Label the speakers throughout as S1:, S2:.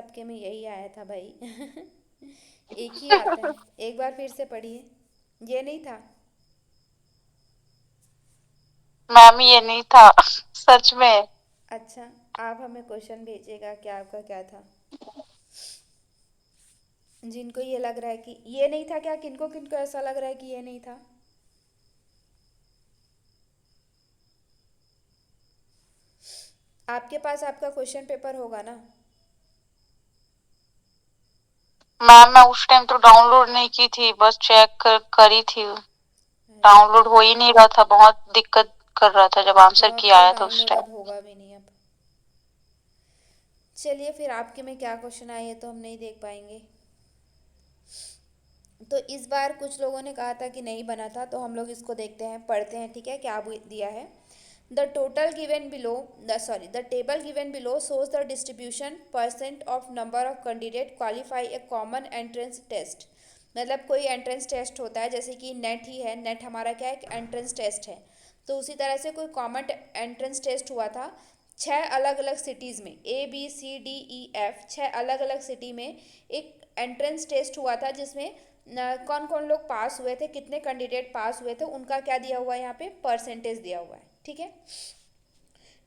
S1: सबके में यही आया था भाई। एक ही आता है। एक बार फिर से पढ़िए। ये नहीं था।
S2: मैम ये नहीं था। सच में।
S1: अच्छा, आप हमें क्वेश्चन भेजिएगा कि आपका क्या था। जिनको ये लग रहा है कि ये नहीं था, क्या किनको किनको ऐसा लग रहा है कि ये नहीं था? आपके पास आपका क्वेश्चन पेपर होगा ना?
S2: मैम मैं उस टाइम तो डाउनलोड नहीं की थी, बस चेक करी थी।
S1: अरे
S2: डाउनलोड हो ही नहीं रहा था, बहुत दिक्कत कर रहा था जब
S1: तो
S2: आंसर
S1: अब
S2: किया
S1: तो
S2: आया था उस
S1: डाउनलोड
S2: टाइम।
S1: अब होगा भी नहीं अब। चलिए फिर आपके में क्या क्वेश्चन आए ये तो हम नहीं देख पाएंगे। तो इस बार कुछ लोगों ने कहा था कि नहीं बना था, तो हम लोग इसको देखते हैं, पढ़ते हैं, ठीक है, क्या दिया है। The total given below the table given below shows the distribution percent of number of candidate qualify a common entrance test। मतलब कोई एंट्रेंस टेस्ट होता है, जैसे कि नेट ही है, नेट हमारा क्या है, एक एंट्रेंस टेस्ट है। तो उसी तरह से कोई कॉमन एंट्रेंस टेस्ट हुआ था 6 अलग अलग सिटीज़ में, ABCDEF 6 अलग अलग सिटी में एक एंट्रेंस टेस्ट हुआ था, जिसमें कौन कौन लोग पास हुए थे, कितने कैंडिडेट पास हुए थे, उनका क्या दिया हुआ है यहाँ पे, परसेंटेज दिया हुआ है, ठीक है।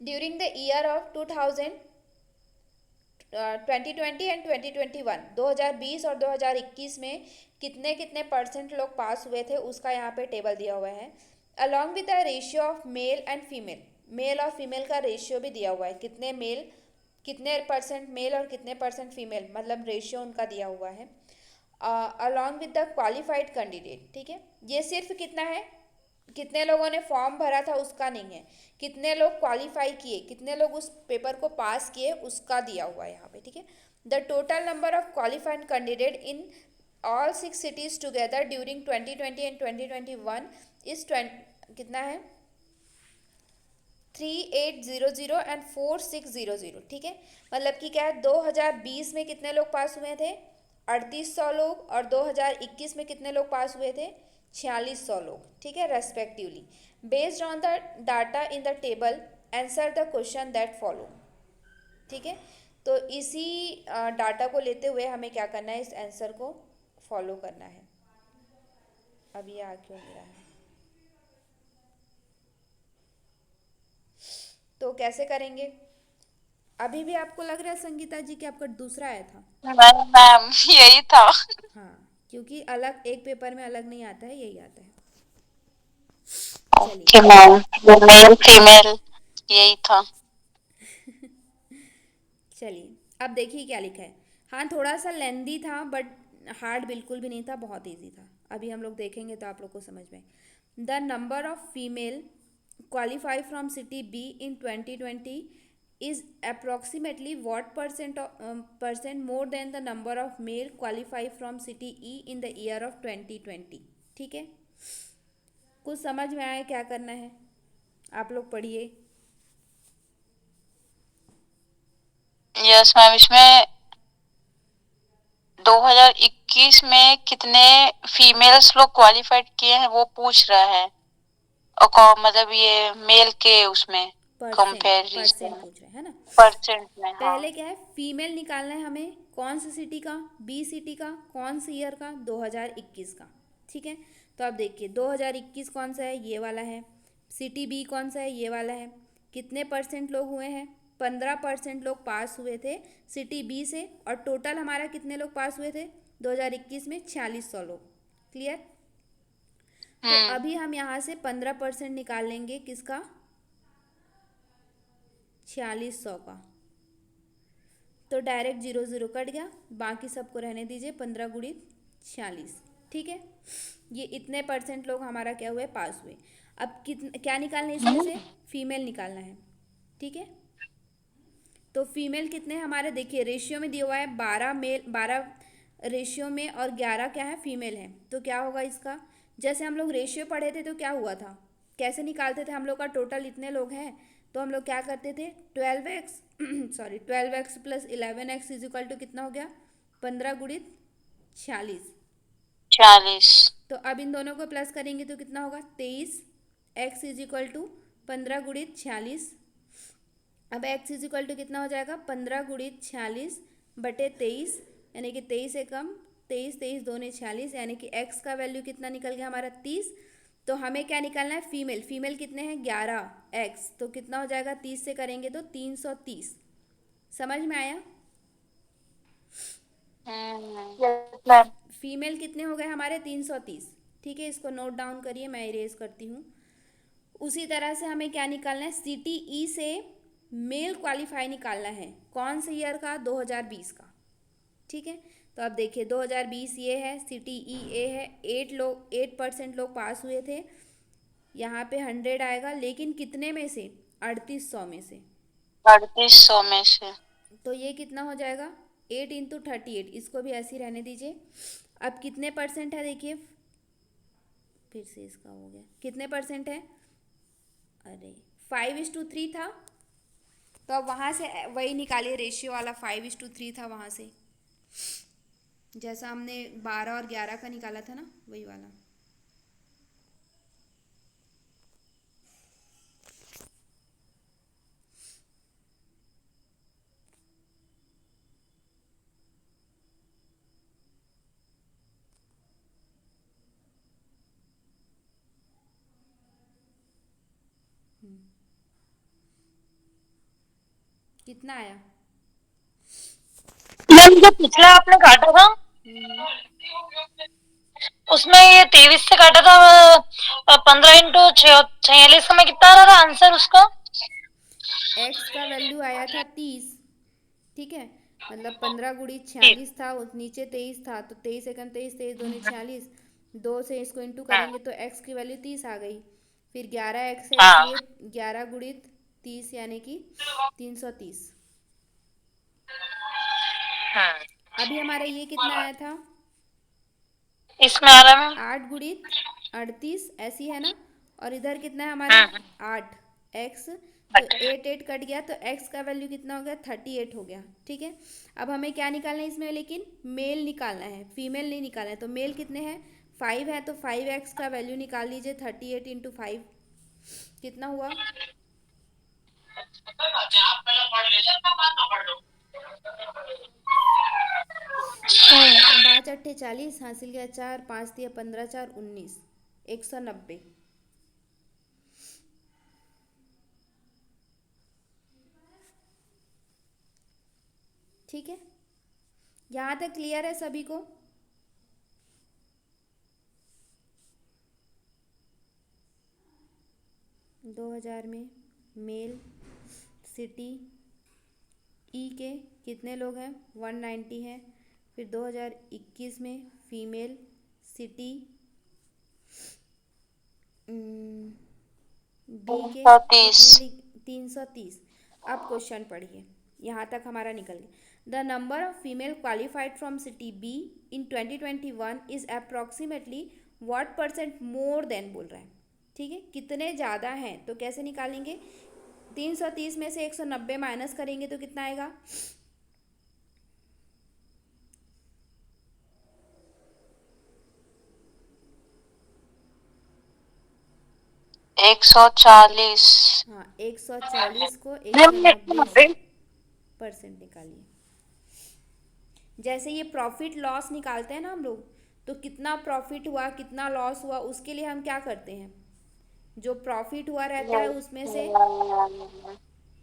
S1: During the year of 2020 and 2021, 2020 और 2021 में कितने कितने परसेंट लोग पास हुए थे, उसका यहाँ पे टेबल दिया हुआ है। Along with the ratio of male and female, male और फीमेल का रेशियो भी दिया हुआ है, कितने मेल, कितने परसेंट मेल और कितने परसेंट फीमेल, मतलब रेशियो उनका दिया हुआ है। Along with the qualified candidate, ठीक है। ये सिर्फ कितना है, कितने लोगों ने फॉर्म भरा था उसका नहीं है, कितने लोग क्वालिफाई किए, कितने लोग उस पेपर को पास किए, उसका दिया हुआ है यहाँ पे, ठीक है। The total number of qualified candidate in all 6 cities together during 2020 and 2021 is कितना है, 3800 एंड 4600, ठीक है। मतलब कि क्या है, 2020 में कितने लोग पास हुए थे, 3800 लोग, और 2021 में कितने लोग पास हुए थे, 4600 लोग, ठीक है, respectively. Based on the data in the table answer the question that follow, ठीक है। तो इसी डाटा को लेते हुए हमें क्या करना है, इस आंसर को फॉलो करना है। अब ये आ क्यों नहीं रहा है, तो कैसे करेंगे? अभी भी आपको लग रहा है संगीता जी कि आपका दूसरा आया था?
S2: नहीं मैम यही था।
S1: हाँ, क्योंकि अलग एक पेपर में अलग नहीं आता है, यही आता है। चलिए।
S2: ओके मैम, वो मेल फीमेल यही था।
S1: चलिए, अब देखिए क्या लिखा है। हाँ, थोड़ा सा लेंदी था बट हार्ड बिल्कुल भी नहीं था, बहुत इजी था। अभी हम लोग देखेंगे तो आप लोग को समझ में। The number of female qualify from city B in 2020 is approximately what percent more than the number of mail qualify from city E in the year of 2020, ठीक है। कुछ समझ में आए क्या करना है? आप लोग पढ़िए।
S2: यस मैम, इसमें 2021 में कितने फीमेल्स लोग क्वालिफाइड किए हैं वो पूछ रहा है। और मतलब ये मेल के उसमें
S1: परसेंट परसेंट
S2: कंपैरिजन
S1: पूछ रहे हैं ना।
S2: परसेंट में। हाँ।
S1: पहले क्या है, फीमेल निकालना है हमें, कौन सी सिटी का, बी सिटी का, कौन सी ईयर का, 2021 का, ठीक है। तो आप देखिए 2021 कौन सा है, ये वाला है। सिटी बी कौन सा है, ये वाला है। कितने परसेंट लोग हुए हैं, 15% लोग पास हुए थे सिटी बी से, और टोटल हमारा कितने लोग पास हुए थे 2021 में, 4600 लोग। क्लियर? तो
S2: हम्म।
S1: अभी हम यहाँ से 15% निकाल लेंगे, किसका, 4600 का। तो डायरेक्ट जीरो जीरो कट गया, बाकी सबको रहने दीजिए, 15 गुणित 46, ठीक है। ये इतने परसेंट लोग हमारा क्या हुए, पास हुए। अब क्या निकालना है इसमें से, फीमेल निकालना है, ठीक है। तो फीमेल कितने हमारे, देखिए रेशियो में दिया हुआ है 12 मेल, 12 रेशियो में, और 11 क्या है, फीमेल है। तो क्या होगा इसका, जैसे हम लोग रेशियो पढ़े थे तो क्या हुआ था, कैसे निकालते थे, हम लोग का टोटल इतने लोग हैं, तो हम लोग क्या करते थे, 12x sorry 12x plus 11x is equal to कितना हो गया, 15 गुणित 46।
S2: 40।
S1: तो अब इन दोनों को प्लस करेंगे तो कितना होगा, 23x इज इक्वल टू 15 गुणित 46। अब x इज इक्वल टू कितना हो जाएगा, 15 गुणित 46 बटे 23, यानी कि 23 से कम, 23, 23 दूने 46, यानी कि एक्स का वैल्यू कितना निकल गया हमारा 30। तो हमें क्या निकालना है, फीमेल। फीमेल कितने हैं, 11 एक्स, तो कितना हो जाएगा, 30 से करेंगे तो 330। समझ में आया।
S2: Yes ma'am.
S1: फीमेल कितने हो गए हमारे, 330। ठीक है, इसको नोट डाउन करिए, मैं इरेज करती हूँ। उसी तरह से हमें क्या निकालना है, CTE से मेल क्वालिफाई निकालना है। कौन से ईयर का, 2020 का। ठीक है, तो अब देखिए 2020 ये है, CTE ए है, 8% लोग पास हुए थे। यहाँ पे 100 आएगा, लेकिन कितने में से, 3800 में से।
S2: 3800 में से।
S1: तो ये कितना हो जाएगा, 8 × 38, इसको भी ऐसे ही रहने दीजिए। अब कितने परसेंट है देखिए, फिर से इसका हो गया, कितने परसेंट है, अरे 5:3 था। तो अब वहाँ से वही निकालिए, रेशियो वाला 5:3 था वहाँ से, जैसा हमने 12 और 11 का निकाला था ना, वही वाला। कितना आया।
S2: मैम जो पिछला आपने काटा था
S1: हम्म।
S2: उसमें ये 23 से काटा था, 15 × 46 का, मैं कितना आ रहा था आंसर उसका।
S1: एक्स का वैल्यू आया था 30। ठीक है, मतलब 15 ×
S2: ठीक।
S1: 46 था, उस नीचे 23 था, तो 23 एकम 23, 23 दूनी 46, 2 से इसको इंटू करेंगे तो एक्स की वैल्यू 30 आ गई। फिर 11 एक्स है,
S2: हाँ।
S1: इसलिए 11 × 30 यानी कि 330। अभी हमारा ये कितना आया था,
S2: इसमें आ रहा है
S1: 8 × 38 ऐसी है ना। और इधर कितना है हमारा,
S2: मैम।
S1: 8 एक्स। तो
S2: अच्छा।
S1: 8 कट गया, तो एक्स का वैल्यू कितना हो गया, 38 हो गया। ठीक है, अब हमें क्या निकालना है इसमें, लेकिन मेल निकालना है, फीमेल नहीं निकालना है। तो मेल कितने हैं, 5 है, तो 5 एक्स का वैल्यू निकाल लीजिए, 38 × 5 कितना हुआ, 5 × 8 = 40, हासिल गया 4, 5 × 15, 4 × 19, 190। ठीक है, यहाँ तक क्लियर है सभी को। 2000 में मेल सिटी ई के कितने लोग हैं, 190 हैं। फिर 2021 में फीमेल सिटी बी के कितने
S2: 330।
S1: 330। अब क्वेश्चन पढ़िए, यहाँ तक हमारा निकल गया। The number of female qualified from city B in 2021 is approximately what percent more than बोल रहा है। ठीक है, कितने ज़्यादा हैं, तो कैसे निकालेंगे, 330 में से 190 माइनस करेंगे तो कितना आएगा,
S2: 140।
S1: हाँ 140 को
S2: मैम
S1: 190 से
S2: 190।
S1: परसेंट निकालिए। जैसे ये प्रॉफिट लॉस निकालते हैं ना हम लोग, तो कितना प्रॉफिट हुआ कितना लॉस हुआ, उसके लिए हम क्या करते हैं, जो प्रॉफिट हुआ रहता है उसमें से,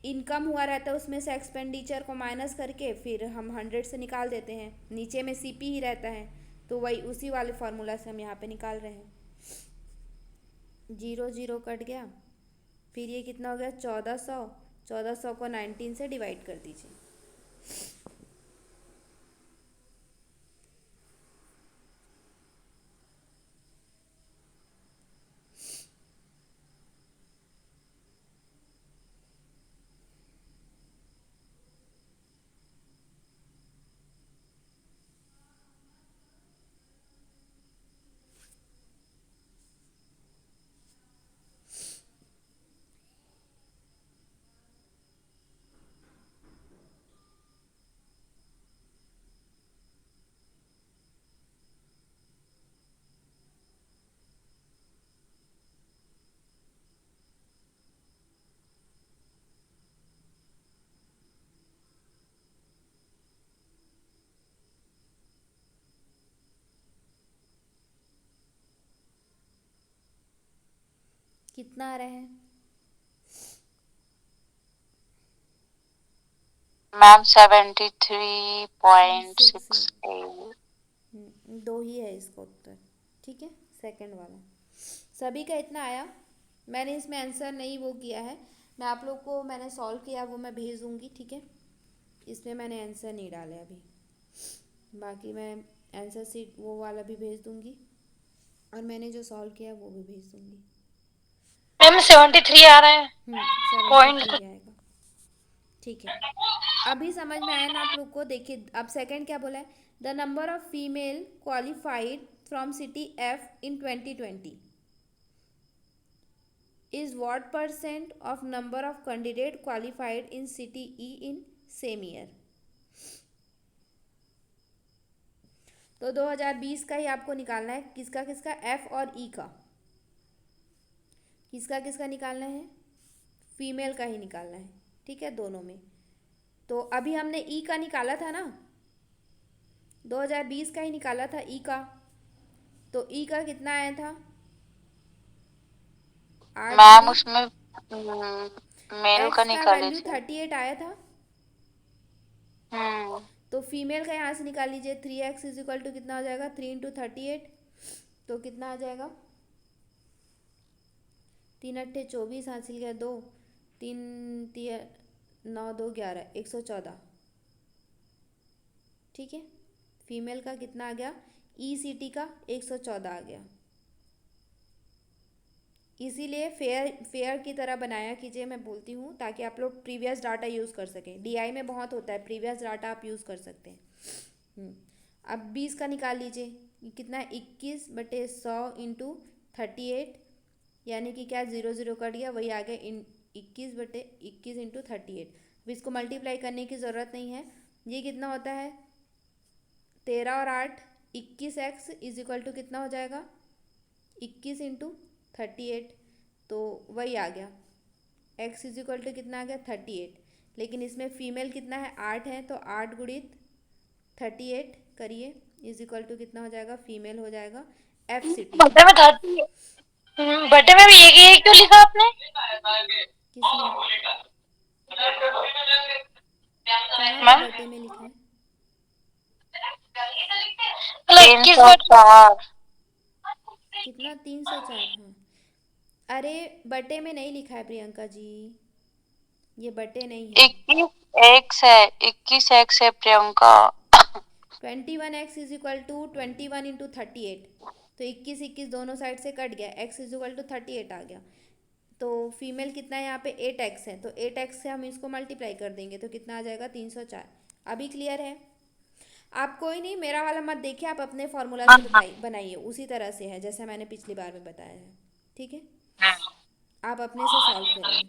S1: इनकम हुआ रहता है उसमें से एक्सपेंडिचर को माइनस करके फिर हम 100 से निकाल देते हैं, नीचे में CP ही रहता है। तो वही उसी वाले फार्मूला से हम यहाँ पे निकाल रहे हैं। 0 0 कट गया, फिर ये कितना हो गया, 1400। 1400 को 19 से डिवाइड कर दीजिए। कितना आ रहा है?
S2: मैम 73.68।
S1: दो ही है इसका उत्तर। ठीक है, सेकंड वाला। सभी का इतना आया। मैंने इसमें आंसर नहीं वो किया है, मैं आप लोग को मैंने सॉल्व किया वो मैं भेज दूँगी। ठीक है, इसमें मैंने आंसर नहीं डाले अभी, बाकी मैं आंसर सीट वो वाला भी भेज दूँगी और मैंने जो सॉल्व किया वो भी भेज दूँगी।
S2: मैम 73 आ रहा है
S1: 73
S2: पॉइंट।
S1: आएगा। ठीक है, अभी समझ में आया ना आप लोग को? देखिए अब सेकंड क्या बोला है, the number of female qualified from city F in 2020 is what percent of number of candidate qualified in city E in same year। तो 2020 का ही आपको निकालना है, किसका किसका, एफ और ई का, किसका किसका निकालना है, फीमेल का ही निकालना है। ठीक है, दोनों में। तो अभी हमने ई का निकाला था ना, 2020 का ही निकाला था ई का। तो ई का कितना आया था, 8
S2: मैम
S1: गुड़ी,
S2: उसमें मेल का
S1: एक्स का
S2: निकाले
S1: वैल्यू
S2: थे।
S1: 38 आया था।
S2: हम्म।
S1: तो फीमेल का यहाँ से निकाल लीजिए, 3x इज इक्वल टू कितना हो जाएगा, 3 × 38। तो कितना आ जाएगा, 3 × 8 = 24, हासिल गया 2, 3 × 9 = 2 = 11, 114। ठीक है, फीमेल का कितना आ गया, ई सी टी का 114 आ गया। इसीलिए फेयर फेयर की तरह बनाया कीजिए, मैं बोलती हूँ, ताकि आप लोग प्रीवियस डाटा यूज़ कर सकें। डीआई में बहुत होता है, प्रीवियस डाटा आप यूज़ कर सकते हैं। अब 20 का निकाल लीजिए, ये कितना है, 21/100 × 38, यानी कि क्या, 0 0 कट गया, वही आ गया 21/21 × 38। अब इसको मल्टीप्लाई करने की ज़रूरत नहीं है। ये कितना होता है, 13 और 8 21x इज इक्वल टू कितना हो जाएगा, 21 × 38। तो वही आ गया, x इज इक्वल टू कितना आ गया, 38। लेकिन इसमें फीमेल कितना है, 8 है, तो 8 × 38 करिए, इज इक्वल टू कितना हो जाएगा, फीमेल हो जाएगा एफ सिटी में।
S2: बर्थडे में 30। बर्थडे में भी ये क्यों लिखा आपने?
S1: किसमें, कहाँ पे
S2: मैम
S1: बटे में लिखा है,
S2: 304।
S1: कितना, 304। हाँ, अरे बटे में नहीं लिखा है प्रियंका जी, ये बटे नहीं है।
S2: 21x है, 21x है Priyanka.
S1: 21x is equal to 21 × 38। तो 21 21 दोनों साइड से कट गया, x इज इक्वल टू 38 आ गया। तो फीमेल कितना है यहाँ पे, 8x है, तो 8x से हम इसको मल्टीप्लाई कर देंगे तो कितना आ जाएगा, 304। अभी क्लियर है? आप कोई नहीं, मेरा वाला मत देखिए, आप अपने फॉर्मूला से बनाइए, उसी तरह से है जैसा मैंने पिछली बार में बताया है। ठीक है, आप अपने से सॉल्व करिए।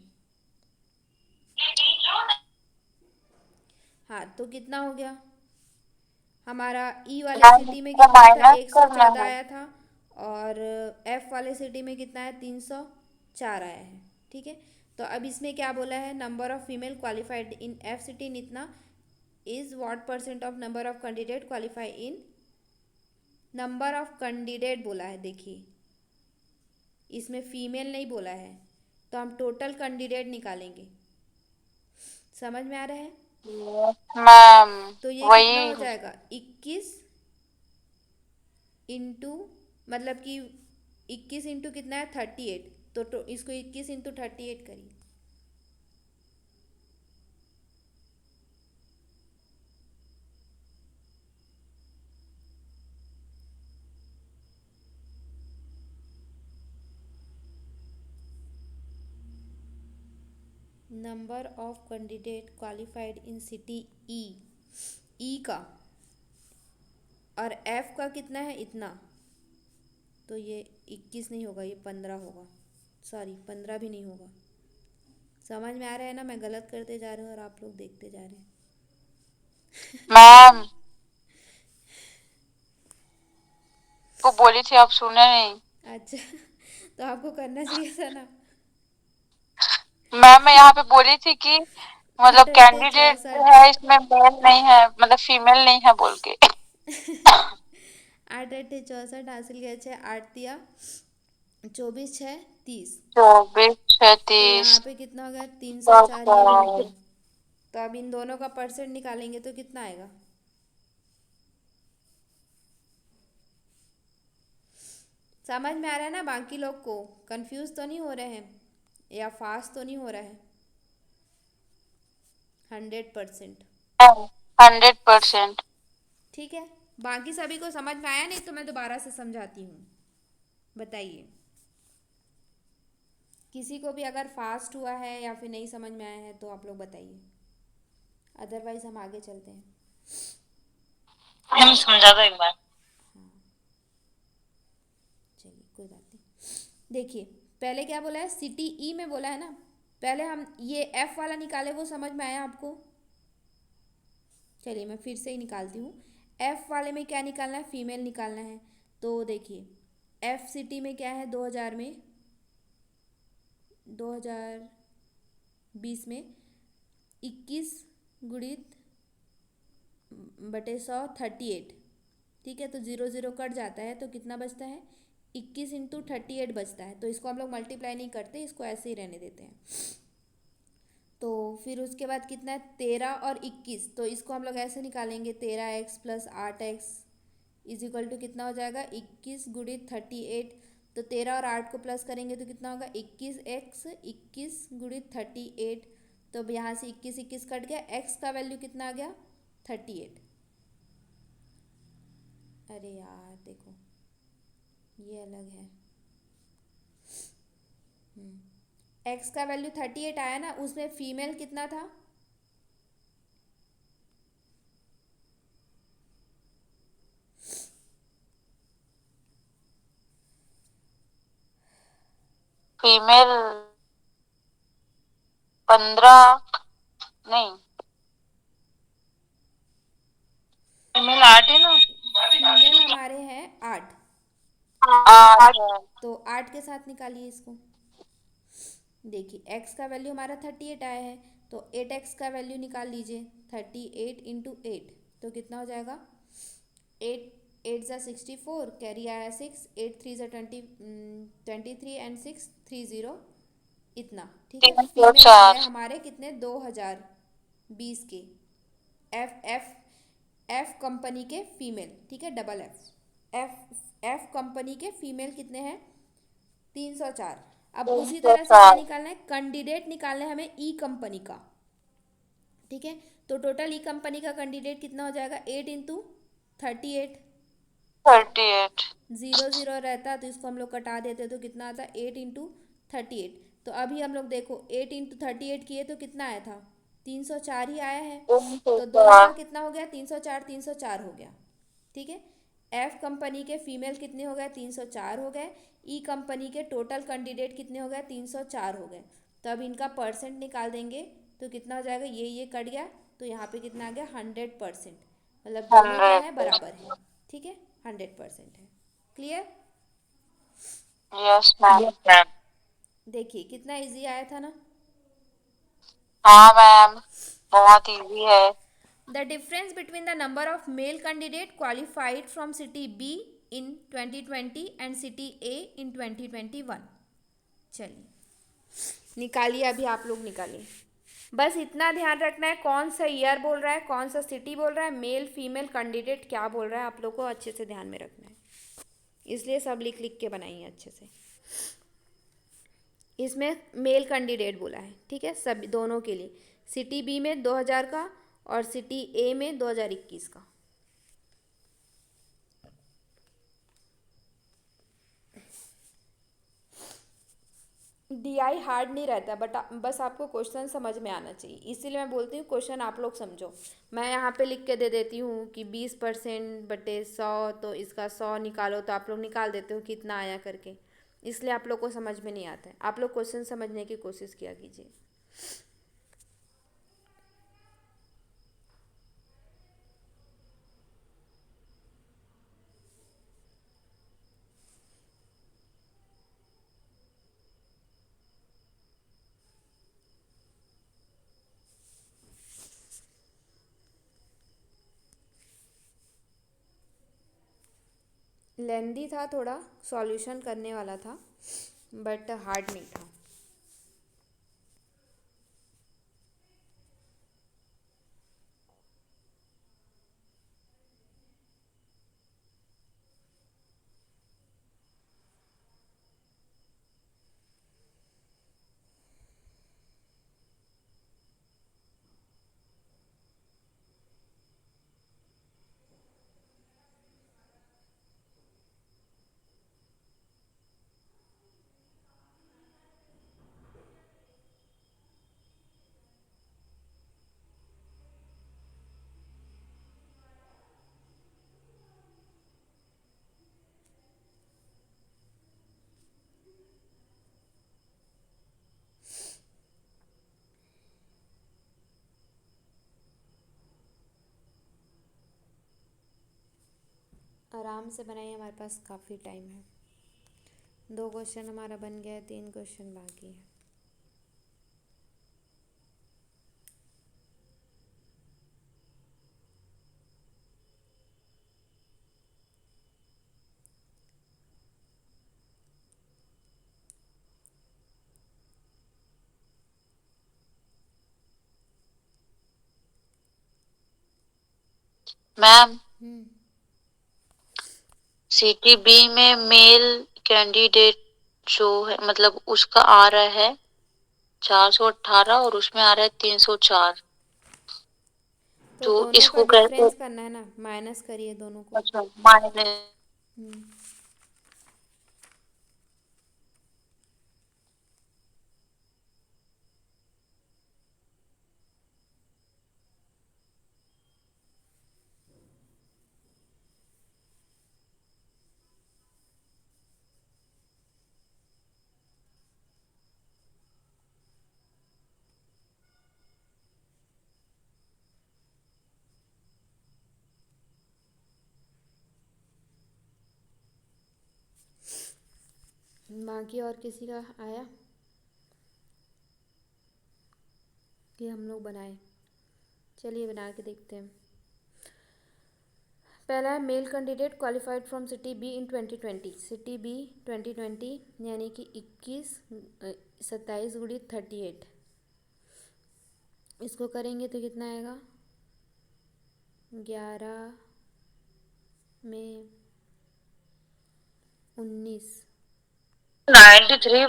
S1: हाँ, तो कितना हो गया हमारा, ई वाले सिटी में
S2: को
S1: कितना आया था,
S2: माइनस करना
S1: 114
S2: है।
S1: आया था, और एफ वाले सिटी में कितना है, 304 आया है। ठीक है, तो अब इसमें क्या बोला है, number of female qualified in F city इतना is what percent of number of candidate qualify in, number of candidate बोला है, देखिए इसमें फीमेल नहीं बोला है, तो हम टोटल कैंडिडेट निकालेंगे। समझ में आ रहा है?
S2: मैम
S1: तो ये कितना
S2: वही।
S1: हो जाएगा, 21 इंटू, मतलब कि 21 इंटू कितना है, 38। तो इसको 21 इंटू 38 करिए। Number of candidate qualified in city E, E का, और एफ का कितना है, इतना। तो ये 21 नहीं होगा, ये 15 होगा, सॉरी 15 भी नहीं होगा। समझ में आ रहा है ना, मैं गलत करते जा रही हूँ और आप लोग देखते जा रहे हैं।
S2: मैम को बोली थी, आप सुने नहीं।
S1: अच्छा, तो आपको करना चाहिए था ना।
S2: मैम मैं यहाँ पे बोली थी कि मतलब
S1: 8 8
S2: कैंडिडेट
S1: 64,
S2: है इसमें मेल नहीं है, मतलब फीमेल नहीं है बोल के।
S1: 8 8 64 हासिल किया, 6 8 दिया 24 6 30।
S2: 24
S1: तो
S2: 36।
S1: यहाँ पे कितना हो गया, 304 ये भी हो गया। तो अब इन दोनों का परसेंट निकालेंगे तो कितना आएगा। समझ में आ रहा है ना, बाकी लोग को कंफ्यूज तो नहीं हो रहे हैं या फास्ट तो नहीं हो रहा है। 100%।
S2: 100%।
S1: ठीक है, बाकी सभी को समझ में आया, नहीं तो मैं दोबारा से समझाती हूँ। बताइए, किसी को भी अगर फास्ट हुआ है या फिर नहीं समझ में आया है तो आप लोग बताइए, अदरवाइज हम आगे चलते हैं।
S2: हम समझा दो एक बार।
S1: हाँ, चलिए कोई बात नहीं। देखिए, पहले क्या बोला है, सिटी ई में बोला है ना। पहले हम ये एफ वाला निकाले, वो समझ में आया आपको। चलिए मैं फिर से ही निकालती हूँ। एफ वाले में क्या निकालना है, फीमेल निकालना है। तो देखिए, एफ सिटी में क्या है, 2000 में, 2020 में 21 गुणित बटे 100 38। ठीक है, तो 0 0 कट जाता है तो कितना बचता है, 21 इंटू 38 बचता है। तो इसको हम लोग मल्टीप्लाई नहीं करते, इसको ऐसे ही रहने देते हैं। तो फिर उसके बाद कितना है, 13 और 21, तो इसको हम लोग ऐसे निकालेंगे, 13x plus 8x is equal to कितना हो जाएगा, 21 गुणित 38। तो 13 और 8 को प्लस करेंगे तो कितना होगा, 21x 21 गुणित 38। तो अब यहाँ से 21 21 कट गया, x का वैल्यू कितना आ गया, 38। अरे यार देखो, ये अलग है। x का वैल्यू 38 आया ना, उसमें फीमेल कितना था,
S2: फीमेल 15, नहीं, फीमेल 8 है ना।
S1: फीमेल हमारे हैं 8।
S2: 8 है।
S1: तो 8 के साथ निकालिए इसको। देखिए, x का वैल्यू हमारा 38 आया है, तो 8x का वैल्यू निकाल लीजिए, 38 इंटू 8। तो कितना हो जाएगा, 8 8 ज़ा 64, कैरी आया 6, 8 3 ज़ा 23 एंड 6 30, इतना। ठीक है, फीमेल आ गया
S2: 304।
S1: हमारे कितने, 2020 के। एफ एफ एफ कंपनी के फीमेल, ठीक है, double F F F company के फीमेल कितने हैं, 304। अब उसी तरह से क्या
S2: 304।
S1: निकालना है, कैंडिडेट निकालना है हमें ई कंपनी का। ठीक है, तो टोटल ई कंपनी का कैंडिडेट कितना हो जाएगा, 8 इंटू 38।
S2: 38।
S1: 0 0 रहता तो इसको हम लोग कटा देते तो कितना आता, 8 इंटू 38। तो अभी हम लोग देखो, 8 इंटू 38 किए तो कितना आया था, 304 ही आया है। तो दोनों का
S2: 304।
S1: कितना हो गया, 304 304 हो गया। ठीक है, एफ कंपनी के फीमेल कितने हो गए, 304 हो गए। ई कंपनी के टोटल कैंडिडेट कितने हो गए, 304 हो गए। तो अब इनका परसेंट निकाल देंगे तो कितना हो जाएगा, ये कट गया, तो यहाँ पे कितना आ गया, 100%। मतलब दोनों क्या है,
S2: 100।
S1: बराबर है। ठीक है, 100% है। क्लियर।
S2: Yes ma'am.
S1: देखिए कितना इजी आया था ना।
S2: हाँ मैम, बहुत इजी है।
S1: The difference between the number of male candidate qualified from city B in 2020 and city A in 2021। चलिए निकालिए, अभी आप लोग निकालिए। बस इतना ध्यान रखना है, कौन सा ईयर बोल रहा है, कौन सा सिटी बोल रहा है, मेल फीमेल कैंडिडेट क्या बोल रहा है, आप लोग को अच्छे से ध्यान में रखना है। इसलिए सब लिख लिख के बनाइए अच्छे से। इसमें मेल कैंडिडेट बोला है, ठीक है, सब दोनों के लिए। सिटी बी में 2000 का और सिटी ए में 2021 का। डीआई हार्ड नहीं रहता, बट बस आपको क्वेश्चन समझ में आना चाहिए, इसीलिए मैं बोलती हूँ क्वेश्चन आप लोग समझो। मैं यहाँ पे लिख के दे देती हूँ कि 20% बटे 100, तो इसका 100 निकालो, तो आप लोग निकाल देते हो कितना आया करके। इसलिए आप लोग को समझ में नहीं आता है, आप लोग क्वेश्चन समझने की कोशिश किया कीजिए। लेंदी था थोड़ा, सॉल्यूशन करने वाला था, बट हार्ड नहीं था। आराम से बनाइए, हमारे पास काफ़ी टाइम है। 2 क्वेश्चन हमारा बन गया है, 3 क्वेश्चन बाकी है।
S2: मैम,
S1: हम्म।
S2: सिटी बी में मेल कैंडिडेट जो है, मतलब उसका आ रहा है 418 और उसमें आ रहा है 304।
S1: तो
S2: तो
S1: दोनों का
S2: इसको कैसे?
S1: डिफरेंस करना है ना, माइनस करिए दोनों को।
S2: अच्छा, माइनस।
S1: हम्म। बाकी और किसी का आया कि हम लोग बनाए? चलिए बना के देखते हैं। पहला है male candidate qualified from city B in 2020। City B 2020 यानी कि 21, 27 गुड़ी 38। इसको करेंगे तो कितना आएगा? 11 में 19,
S2: 93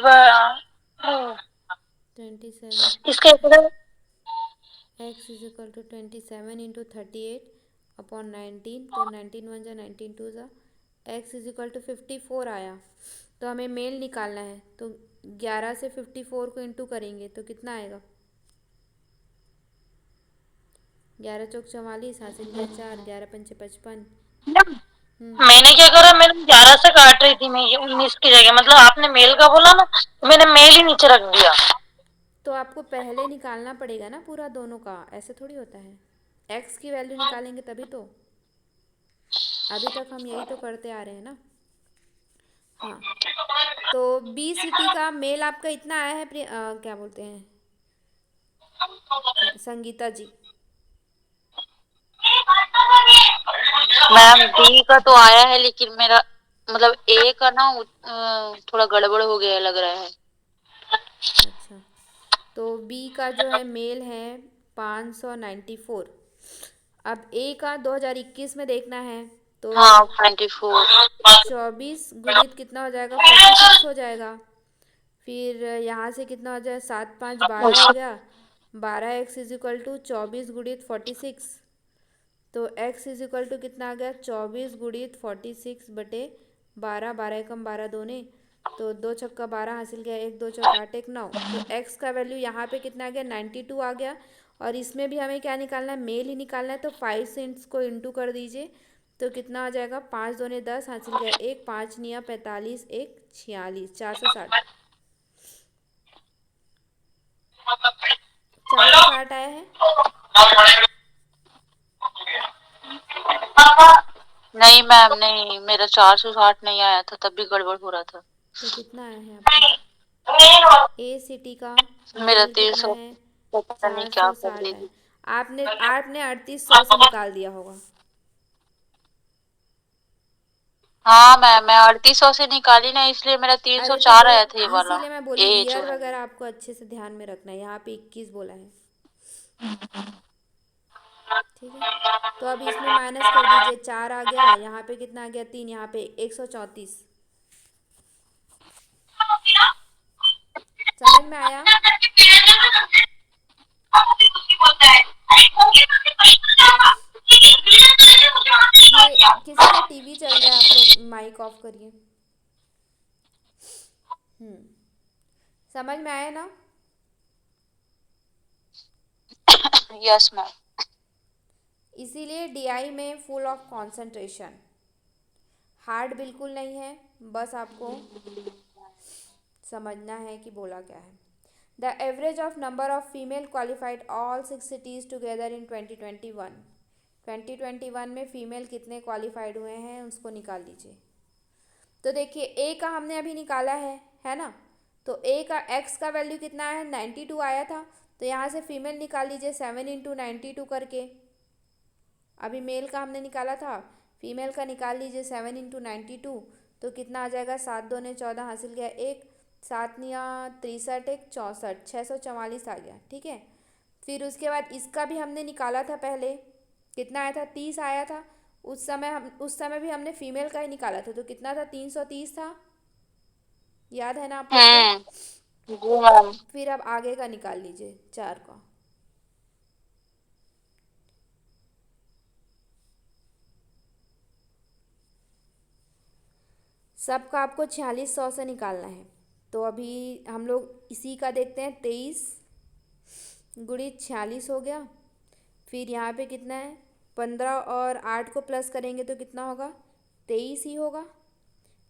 S1: 27।
S2: इसका
S1: X is equal to 27 into 38 upon 19। तो 19 वन जा 19 टू जा, एक्स इज इक्वल टू 54 आया। तो हमें मेल निकालना है, तो 11 से 54 को इंटू करेंगे तो कितना आएगा? 11 चौक 44, हासिल किया 4, 11 पंचे 55।
S2: मैंने क्या करा, मैंने 11 से काट रही थी मैं, ये 19 की जगह, मतलब आपने मेल का बोला ना, तो मैंने मेल ही नीचे रख दिया।
S1: तो आपको पहले निकालना पड़ेगा ना पूरा दोनों का, ऐसे थोड़ी होता है। एक्स की वैल्यू निकालेंगे तभी तो। अभी तक हम यही तो करते आ रहे हैं ना। हाँ, तो बी सिटी का मेल आपका इतना आया है, क्या बोलते हैं, संगीता जी?
S2: मैम, बी का तो आया है, लेकिन मेरा मतलब ए का ना थोड़ा गड़बड़ हो गया लग रहा है।
S1: अच्छा, तो बी का जो है मेल है 594। अब ए का 2021 में देखना है, तो
S2: हाँ, 24।
S1: 24 गुणित कितना हो जाएगा? 46 हो जाएगा। फिर यहाँ से कितना हो जाए? 7 5 12 हो गया। 12 एक्स इज इक्वल टू 24 गुणित 46। तो x इज इक्वल टू कितना आ गया? 24 गुणित 46 बटे 12, 12 एकम 12 दूने, तो 2 छक्का 12 हासिल गया, 1 2 चौक 8 1 9। तो x का वैल्यू यहाँ पे कितना आ गया? 92 आ गया। और इसमें भी हमें क्या निकालना है? मेल ही निकालना है। तो 5 से इसको इंटू कर दीजिए, तो कितना आ जाएगा? 5 दूने 10 हासिल गया 1, 5 निया 45, 1 46, 460। 460 आया है।
S2: नहीं मैम, नहीं, मेरा 460 नहीं आया था, तब भी गड़बड़ हो रहा था।
S1: तो कितना आया है आपका? ए सिटी का
S2: मेरा
S1: मेल कितना
S2: 300,
S1: है?
S2: पता नहीं क्या कर
S1: 460 है।
S2: देगी।
S1: आपने आपने 3800 से निकाल दिया होगा।
S2: हाँ मैम, मैं 3800 से निकाली ना, इसलिए मेरा तीन सौ
S1: अरे तो
S2: चार
S1: वो
S2: आया था ये वाला।
S1: इसीलिए मैं बोली
S2: यही जो
S1: ईयर
S2: है।
S1: वगैरह आपको अच्छे से ध्यान में रखना है, यहाँ पे 21 बोला है। ठीक है, तो अब इसमें माइनस कर दीजिए, 4 आ गया, यहाँ पे कितना आ गया 3, यहाँ पे 134। समझ में आया? ये किसी का टीवी चल रहा है, आप लोग माइक ऑफ करिए। हम्म, समझ में आया ना?
S2: Yes ma'am.
S1: इसीलिए डीआई में फुल ऑफ कंसंट्रेशन, हार्ड बिल्कुल नहीं है, बस आपको समझना है कि बोला क्या है। The average of number of female qualified all 6 cities together in 2021। 2021 में फ़ीमेल कितने क्वालिफाइड हुए हैं उसको निकाल लीजिए। तो देखिए ए का हमने अभी निकाला है ना? तो ए का एक्स का वैल्यू कितना है, 92 आया था। तो यहाँ से फीमेल निकाल लीजिए 7 इंटू 92 करके। अभी मेल का हमने निकाला था, फीमेल का निकाल लीजिए 7 इंटू 92। तो कितना आ जाएगा, 7 दूने 14 हासिल गया, एक 7 निया 63, एक 64, 644 आ गया। ठीक है, फिर उसके बाद इसका भी हमने निकाला था पहले, कितना आया था, 30 आया था। उस समय भी हमने फीमेल का ही निकाला था, तो कितना था, 330 था। याद है ना आप लोग को?
S2: जी मैम।
S1: फिर अब आगे का निकाल लीजिए, 4 का। सबका आपको 4600 से निकालना है। तो अभी हम लोग इसी का देखते हैं, 23 गुणित 46 हो गया। फिर यहाँ पे कितना है, 15 और 8 को प्लस करेंगे तो कितना होगा, 23 ही होगा।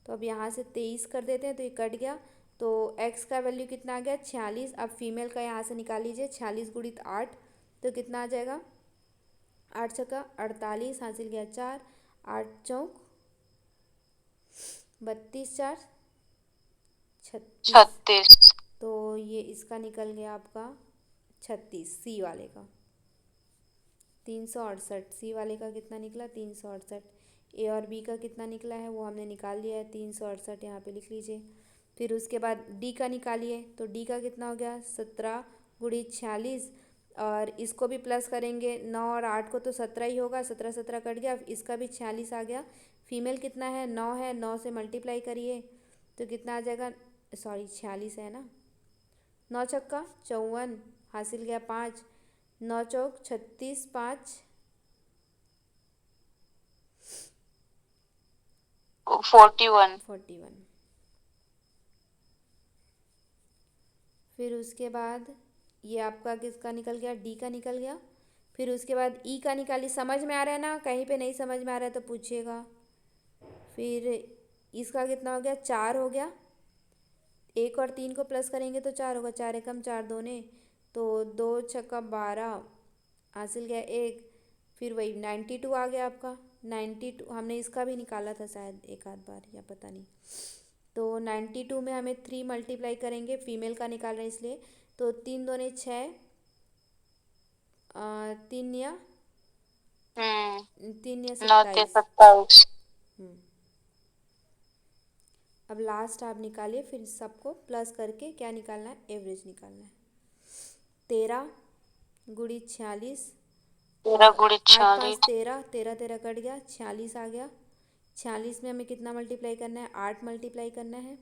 S1: तो अब यहाँ से 23 कर देते हैं, तो ये कट गया। तो x का वैल्यू कितना आ गया, 46। अब फीमेल का यहाँ से निकाल लीजिए, 46 गुणित 8 तो कितना आ जाएगा, 8 छक्का 48 हासिल गया 4, 8 चौक 32, 4 36।
S2: 36।
S1: तो ये इसका निकल गया आपका 36, सी वाले का 368। सी वाले का कितना निकला, 368। ए और बी का कितना निकला है वो हमने निकाल लिया है, 368 यहाँ पे लिख लीजिए। फिर उसके बाद डी का निकालिए, तो डी का कितना हो गया, 17 गुणित 46। और इसको भी प्लस करेंगे, 9 और 8 को तो 17 ही होगा, 17 17 कट गया, इसका भी 46 आ गया। फीमेल कितना है, 9 है, 9 से मल्टीप्लाई करिए तो कितना आ जाएगा, सॉरी 46 है ना, 9 छक्का 54 हासिल गया 5, 9 चौक 36, 5
S2: 41।
S1: 41। फिर उसके बाद ये आपका किसका निकल गया, डी का निकल गया। फिर उसके बाद ई का निकालिए। समझ में आ रहा है ना, कहीं पे नहीं समझ में आ रहा है तो पूछिएगा। फिर इसका कितना हो गया, 4 हो गया। एक और 3 को प्लस करेंगे तो 4 होगा, 4 एकम 4 दूने, तो 2 छक्का 12 हासिल गया एक। फिर वही 92 आ गया आपका। 92 हमने इसका भी निकाला था शायद एक आध बार, या पता नहीं। तो 92 में हमें 3 मल्टीप्लाई करेंगे, फीमेल का निकाल रहे हैं इसलिए। तो 3 दूने 6, 3 या
S2: हम्म।
S1: 3 या
S2: 9 ते
S1: 27।
S2: 27।
S1: अब लास्ट आप निकालिए, फिर सबको प्लस करके क्या निकालना है, एवरेज निकालना है। 13 गुणित 46
S2: 13
S1: और
S2: गुणित
S1: 8 5
S2: 40।
S1: 13, 13 13 कट गया, 46 आ गया। 46 में हमें कितना मल्टीप्लाई करना है, 8 मल्टीप्लाई करना है।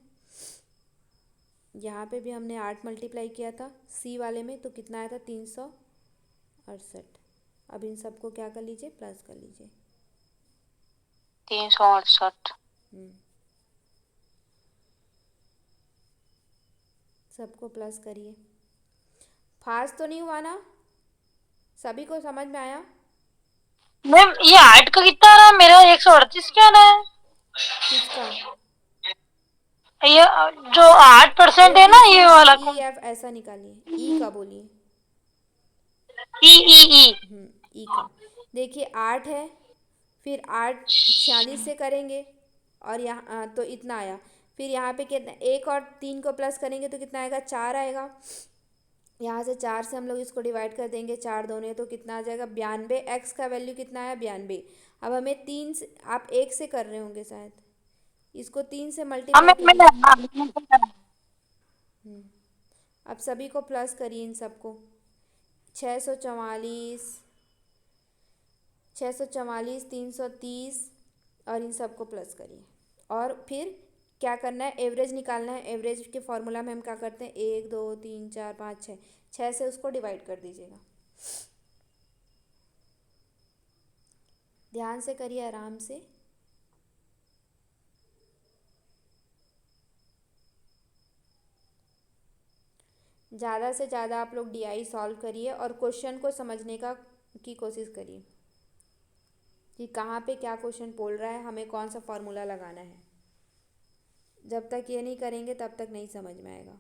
S1: यहाँ पे भी हमने 8 मल्टीप्लाई किया था सी वाले में, तो कितना आया था, 368। अब इन सबको क्या कर लीजिए, प्लस कर लीजिए।
S2: 368।
S1: सबको प्लस करिए। फास्ट तो नहीं हुआ ना, सभी को समझ में आया?
S2: मैम ये 8 का कितना आ रहा है, मेरा 138 क्या आ रहा है।
S1: किसका?
S2: ये जो 8%
S1: ए
S2: है
S1: बी
S2: ना,
S1: सी
S2: ये
S1: डी
S2: वाला
S1: ई एफ ऐसा निकालिए। ई का बोलिए।
S2: ई ई ई।
S1: ई का देखिए 8 है, फिर 8 46 से करेंगे और यहाँ तो इतना आया। फिर यहाँ पे कितना, एक और 3 को प्लस करेंगे तो कितना आएगा, 4 आएगा। यहाँ से 4 से हम लोग इसको डिवाइड कर देंगे, 4 दोने तो कितना आ जाएगा, 92। एक्स का वैल्यू कितना आया, 92। अब हमें 3 से, आप 1 से कर रहे होंगे शायद, इसको 3 से
S2: हाँ
S1: मल्टीप्लाई
S2: मैंने
S1: करिए।
S2: हाँ, मैंने तो करा।
S1: हम्म, अब सभी को प्लस करिए, इन सबको। 644, 644, 330, और इन सबको प्लस करिए। और फिर क्या करना है, एवरेज निकालना है। एवरेज के फॉर्मूला में हम क्या करते हैं, 1 2 3 4 5 6, 6 से उसको डिवाइड कर दीजिएगा। ध्यान से करिए, आराम से। ज़्यादा से ज़्यादा आप लोग डीआई सॉल्व करिए और क्वेश्चन को समझने का की कोशिश करिए कि कहाँ पे क्या क्वेश्चन बोल रहा है, हमें कौन सा फॉर्मूला लगाना है। जब तक ये नहीं करेंगे तब तक नहीं समझ में आएगा।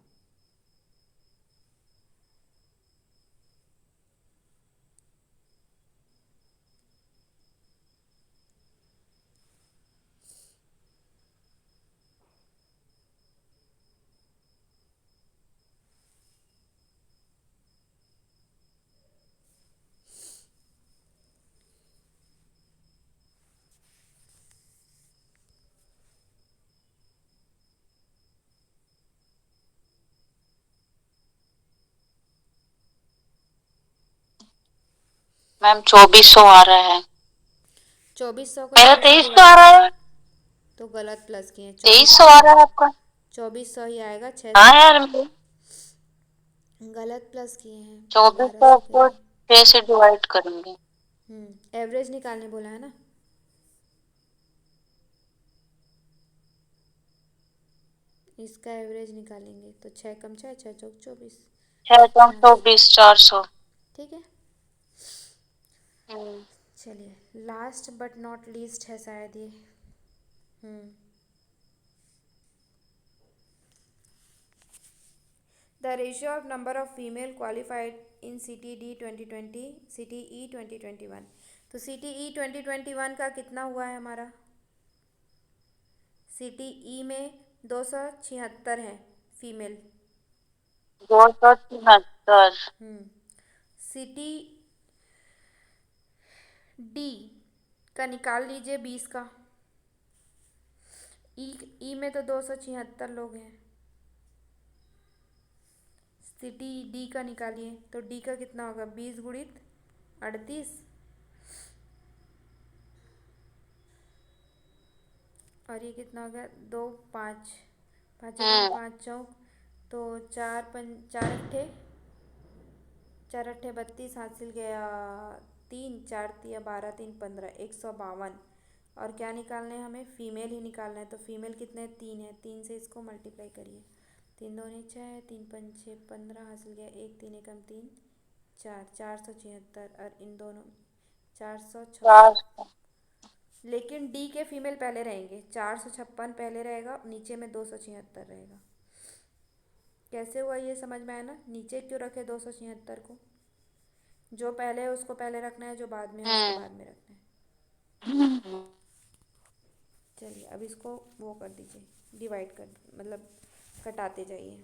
S2: मैम 2400 आ रहा है।
S1: 2400 को
S2: मेरा
S1: छः से
S2: 2300 आ
S1: डिवाइड,
S2: रहा है।
S1: तो गलत प्लस किए।
S2: 2300
S1: 2400
S2: आ
S1: ही
S2: रहा
S1: है,
S2: है आपका।
S1: 2400 ही आएगा, छः
S2: हाँ
S1: से
S2: यार,
S1: गलत प्लस किए हैं। दोबारा
S2: 2400
S1: से
S2: को
S1: करिए।
S2: 6 से डिवाइड करेंगे।
S1: एवरेज निकालने बोला है ना। इसका एवरेज निकालेंगे तो 6 कम 6, 6 चौक 24।
S2: 6 कम
S1: यहाँ से
S2: 24, 400।
S1: ठीक है। चलिए, लास्ट बट नॉट लीस्ट है शायद ये। The ratio of number of female qualified in city D 2020, city E 2021। तो सी टी ई 2021 का कितना हुआ है हमारा। सी टी ई में 276 है फीमेल।
S2: 273।
S1: सी टी डी का निकाल लीजिए 20 का। ई में तो 276 लोग हैं। सिटी डी का निकालिए, तो डी का कितना होगा, 20 × 38, और ये कितना हो गया, 2 5, 5 5 चौक, तो 4 अट्ठे 32 हासिल गया। 3 4 × 12 = 152। और क्या निकालना है हमें, फीमेल ही निकालना है। तो फीमेल कितने, 3 है, 3 से इसको मल्टीप्लाई करिए। 3 2 9 6, 3 5 6 15 हासिल गया। 1 3 1 3 4, 476, और इन दोनों 456।
S2: 400।
S1: लेकिन डी के फीमेल पहले रहेंगे, 456 पहले रहेगा, नीचे में 276 रहेगा। कैसे हुआ ये समझ में आया ना। नीचे क्यों रखे 276 को, जो पहले है उसको पहले रखना है, जो बाद में है उसको बाद में रखना है। चलिए, अब इसको वो कर दीजिए, डिवाइड कर, मतलब कटाते जाइए।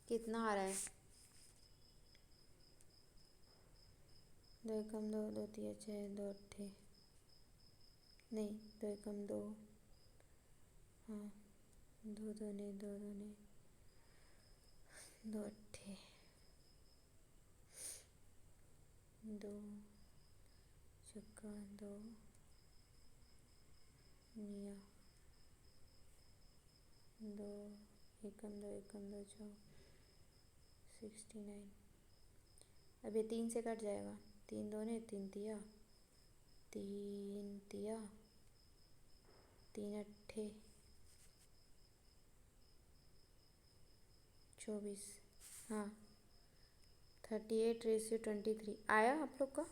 S1: कितना आ रहा है, दो एकम दो, दो तिया छः, दो अट्ठे, नहीं दो एकम दो, हाँ दो दूने दो दूने दो अट्ठे, दो चक्का दो निया, दो एकम दो चौ 69। अब ये 3 से कट जाएगा, 3 दूने 3 तिया, 3 तिया 3 अट्ठे 24, हाँ 38:23 आया आप लोग का।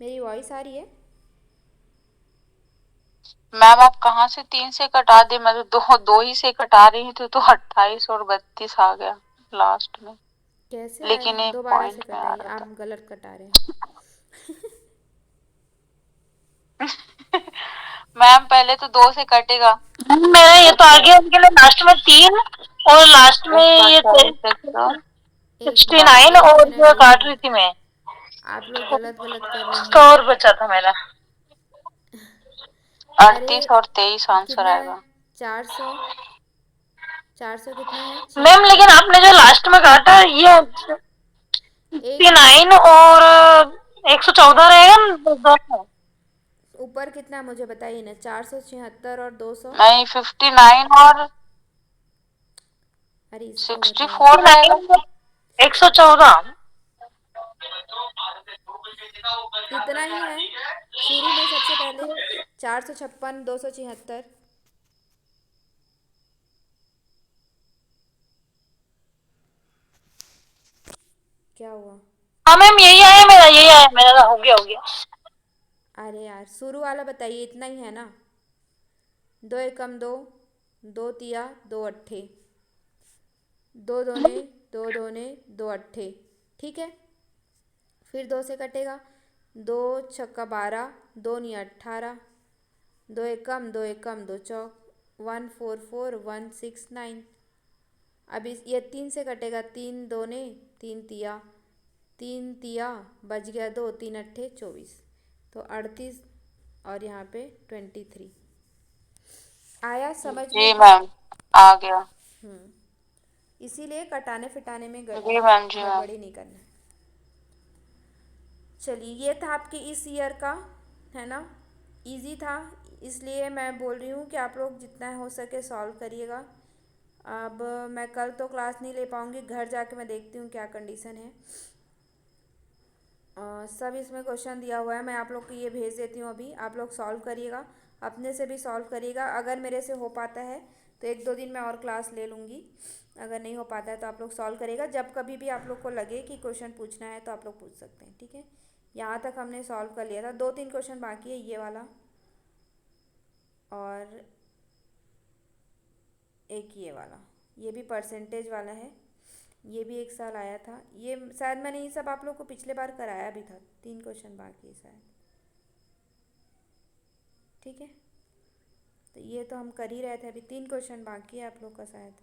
S1: मेरी वॉइस आ रही है?
S2: मैम आप कहाँ से 3 से कटा दे, मैं तो दो ही से कटा रही थी, तो 28 और 32 आ गया लास्ट में।
S1: कैसे
S2: लेकिन
S1: आया?
S2: ये
S1: दोबारा से
S2: पॉइंट में आ
S1: कटाइए,
S2: रहा था।
S1: आप गलत कटा रहे हैं।
S2: मैम पहले तो 2 से कटेगा। मेरा ये तो आ गया, उनके लिए लास्ट में 3 और लास्ट में ये 69
S1: एक
S2: और
S1: मिनट
S2: जो
S1: एक
S2: काट रही
S1: मिनट
S2: थी मैं,
S1: आप लोग गलत गलत कर रही
S2: उसका
S1: हैं।
S2: और बचा था मेरा।
S1: अरे
S2: 38 और 23 आंसर
S1: कितना है?
S2: आएगा
S1: 400, 400 कितना है?
S2: मैम।
S1: 76।
S2: लेकिन आपने जो लास्ट में काटा ये
S1: एक मिनट
S2: 69 और 114 रहेगा ना दोनों।
S1: ऊपर कितना है मुझे बताइए ना, 476 और 200।
S2: नहीं 59 और
S1: अरे इसको बताइए
S2: 64 रहेगा 114।
S1: इतना ही है। शुरू में सबसे पहले 456 276। क्या हुआ?
S2: हाँ मैम यही आया मेरा, यही आया मेरा, हो गया हो गया।
S1: अरे यार शुरू वाला बताइए, इतना ही है ना। दो एकम दो, दो तिया दो अट्ठे, दो दोने दो दोने दो अट्ठे, ठीक है। फिर 2 से कटेगा, 2 छक्का 12, 2 निया 18, दो एकम दो चौक 144 169। अब इस ये 3 से कटेगा, 3 दोने 3 तिया, 3 तिया बच गया 2, 3 अट्ठे 24, तो 38 और यहाँ पे 23 आया समझ में
S2: जी
S1: कि?
S2: मैम आ गया।
S1: इसीलिए कटाने फिटाने में
S2: जी मैम जी मैम।
S1: गड़बड़ी नहीं करना है। चलिए ये था आपके इस ईयर का, है ना। इजी था, इसलिए मैं बोल रही हूँ कि आप लोग जितना हो सके सॉल्व करिएगा। अब मैं कल तो क्लास नहीं ले पाऊँगी, घर जाके मैं देखती हूँ क्या कंडीशन है। सब इसमें क्वेश्चन दिया हुआ है, मैं आप लोग को ये भेज देती हूँ अभी, आप लोग सॉल्व करिएगा, अपने से भी सॉल्व करिएगा। अगर मेरे से हो पाता है तो 1-2 दिन मैं और क्लास ले लूँगी, अगर नहीं हो पाता है तो आप लोग सॉल्व करिएगा। जब कभी भी आप लोग को लगे कि क्वेश्चन पूछना है तो आप लोग पूछ सकते हैं, ठीक है। यहाँ तक हमने सॉल्व कर लिया था, 2-3 क्वेश्चन बाकी है, ये वाला और एक ये वाला, ये भी परसेंटेज वाला है, ये भी एक साल आया था। ये शायद मैंने ये सब आप लोग को पिछले बार कराया भी था, 3 क्वेश्चन बाकी है शायद, ठीक है। तो ये तो हम कर ही रहे थे, अभी 3 क्वेश्चन बाकी है आप लोग का शायद।